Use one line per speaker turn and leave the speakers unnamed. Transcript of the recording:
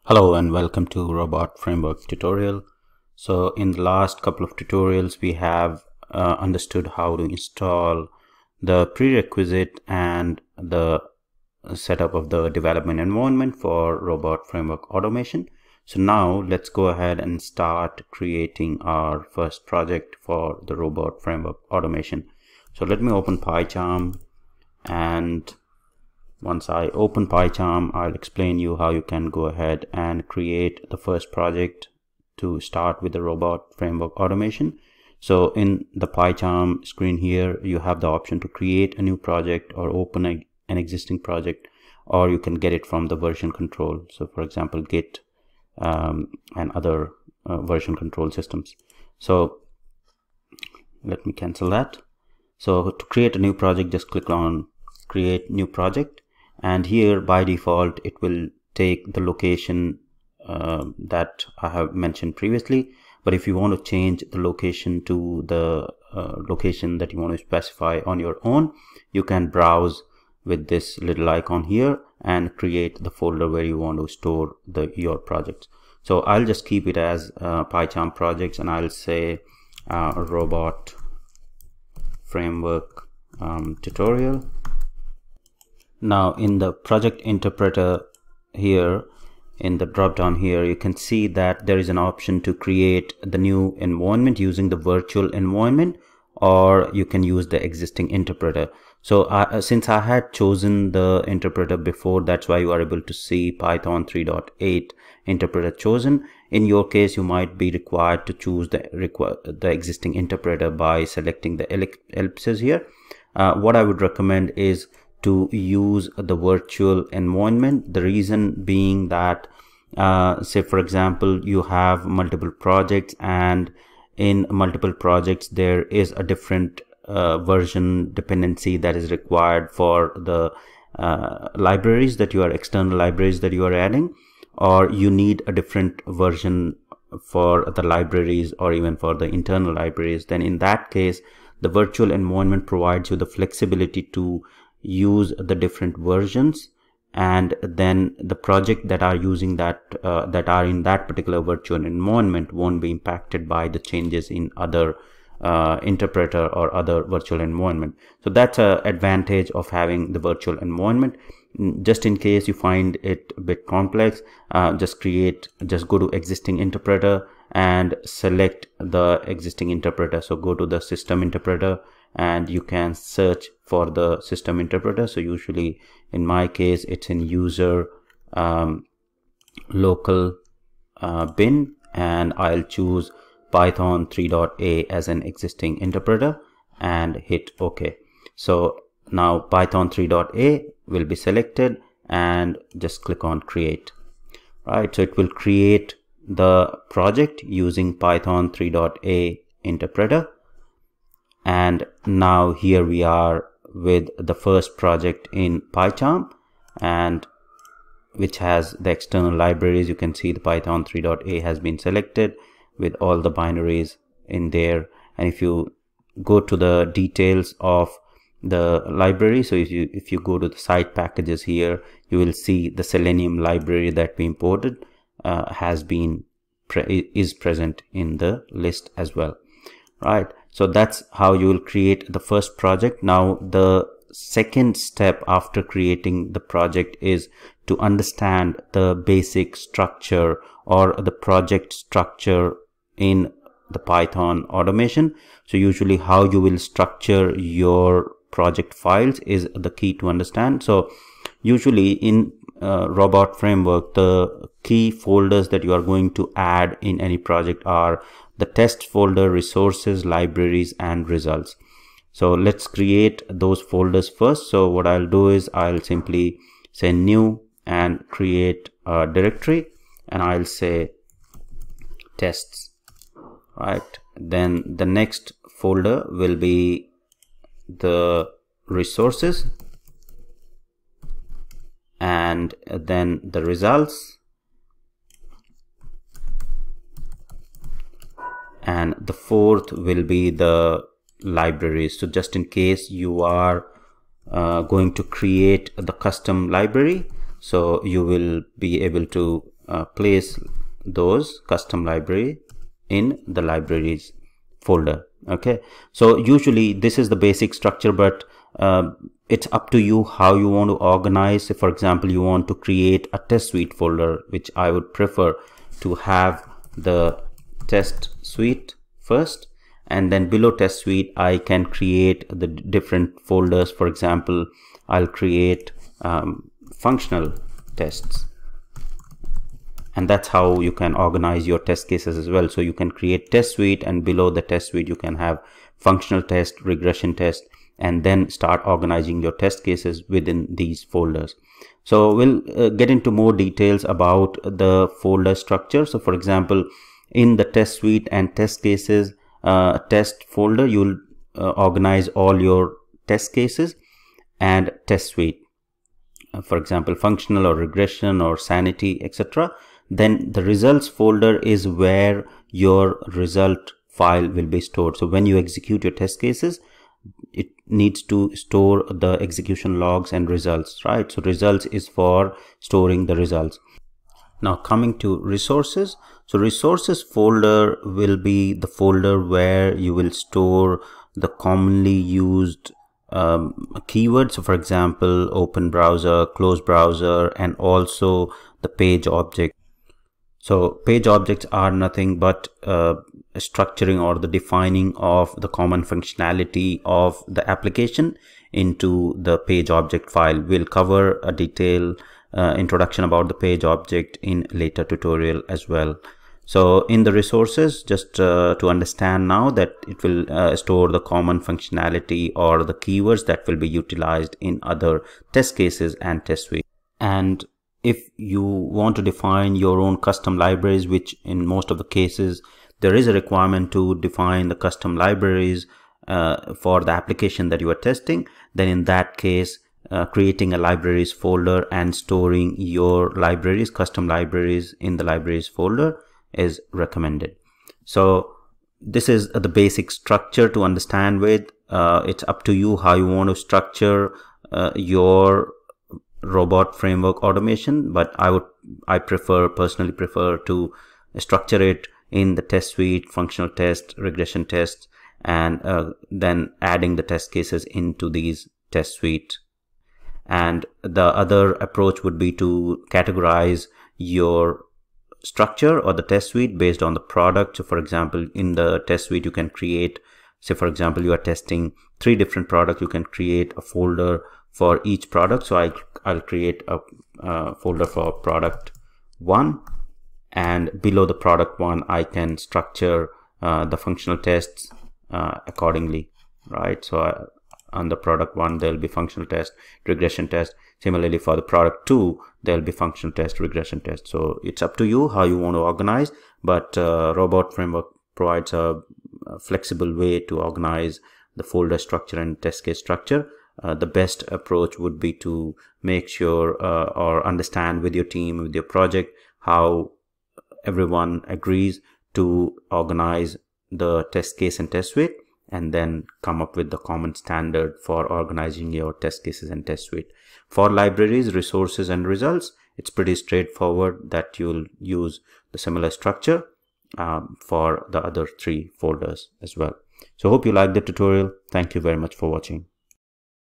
Hello and welcome to Robot Framework tutorial. So in the last couple of tutorials we have understood how to install the prerequisite and the setup of the development environment for Robot Framework automation. So now let's go ahead and start creating our first project for the Robot Framework automation. So let me open PyCharm, and once I open PyCharm, I'll explain you how you can go ahead and create the first project to start with the Robot Framework automation. So in the PyCharm screen here, you have the option to create a new project or open an existing project, or you can get it from the version control. So for example, Git and other version control systems. So let me cancel that. So to create a new project, just click on create new project. And here by default it will take the location that I have mentioned previously, but if you want to change the location to the location that you want to specify on your own, you can browse with this little icon here and create the folder where you want to store your projects. So I'll just keep it as PyCharm projects, and I'll say Robot Framework tutorial. Now in the project interpreter here, in the drop down here, you can see that there is an option to create the new environment using the virtual environment, or you can use the existing interpreter. So since I had chosen the interpreter before, that's why you are able to see Python 3.8 interpreter chosen. In your case, you might be required to choose the existing interpreter by selecting the ellipses here. What I would recommend is to use the virtual environment. The reason being that say for example you have multiple projects, and in multiple projects there is a different version dependency that is required for the libraries that you are external libraries that you are adding, or you need a different version for the libraries or even for the internal libraries. Then in that case, the virtual environment provides you the flexibility to use the different versions, and then the project that are using that are in that particular virtual environment won't be impacted by the changes in other interpreter or other virtual environment. So that's an advantage of having the virtual environment. Just in case you find it a bit complex, just go to existing interpreter and select the existing interpreter. So go to the system interpreter and you can search for the system interpreter. So usually in my case it's in user local bin, and I'll choose Python 3.a as an existing interpreter and hit OK. So now Python 3.a will be selected, and just click on create. Right, so it will create the project using Python 3.a interpreter. And now here we are with the first project in PyCharm, and which has the external libraries. You can see the Python 3.a has been selected with all the binaries in there. And if you go to the details of the library, so if you go to the site packages here, you will see the Selenium library that we imported is present in the list as well. Right, so that's how you will create the first project. Now the second step after creating the project is to understand the basic structure or the project structure in the Python automation. So usually how you will structure your project files is the key to understand. So usually in Robot Framework, the key folders that you are going to add in any project are the test folder, resources, libraries, and results. So let's create those folders first. So what I'll do is I'll simply say new and create a directory, and I'll say tests. Right, then the next folder will be the resources, and then the results, and the fourth will be the libraries. So just in case you are going to create the custom library, so you will be able to place those custom library in the libraries folder. Okay, so usually this is the basic structure, but it's up to you how you want to organize. If, for example, you want to create a test suite folder, which I would prefer to have the test suite first, and then below test suite I can create the different folders. For example, I'll create functional tests, and that's how you can organize your test cases as well. So you can create test suite, and below the test suite you can have functional test, regression test, and then start organizing your test cases within these folders. So we'll get into more details about the folder structure. So for example, in the test suite and test cases test folder, you'll organize all your test cases and test suite, for example functional or regression or sanity, etc. Then the results folder is where your result file will be stored. So when you execute your test cases, it needs to store the execution logs and results, right? So results is for storing the results. Now coming to resources, so resources folder will be the folder where you will store the commonly used keywords. So for example, open browser, close browser, and also the page object. So page objects are nothing but structuring or the defining of the common functionality of the application into the page object file. We'll cover a detailed introduction about the page object in later tutorial as well. So in the resources, just to understand now that it will store the common functionality or the keywords that will be utilized in other test cases and test suite. And if you want to define your own custom libraries, which in most of the cases there is a requirement to define the custom libraries for the application that you are testing, then in that case creating a libraries folder and storing your libraries, custom libraries, in the libraries folder is recommended. So this is the basic structure to understand with. It's up to you how you want to structure your robot framework automation, but I personally prefer to structure it in the test suite, functional test, regression test, and then adding the test cases into these test suite. And the other approach would be to categorize your structure or the test suite based on the product. So for example, in the test suite you can create, say for example you are testing 3 different products, you can create a folder for each product. So I'll create a folder for product 1, and below the product 1 I can structure the functional tests accordingly, right? So on the product 1 there will be functional test, regression test. Similarly for the product 2 there will be functional test, regression test. So it's up to you how you want to organize, but robot framework provides a flexible way to organize the folder structure and test case structure. The best approach would be to make sure or understand with your team, with your project, how everyone agrees to organize the test case and test suite, and then come up with the common standard for organizing your test cases and test suite. For libraries, resources, and results, it's pretty straightforward that you'll use the similar structure for the other 3 folders as well. So hope you liked the tutorial. Thank you very much for watching.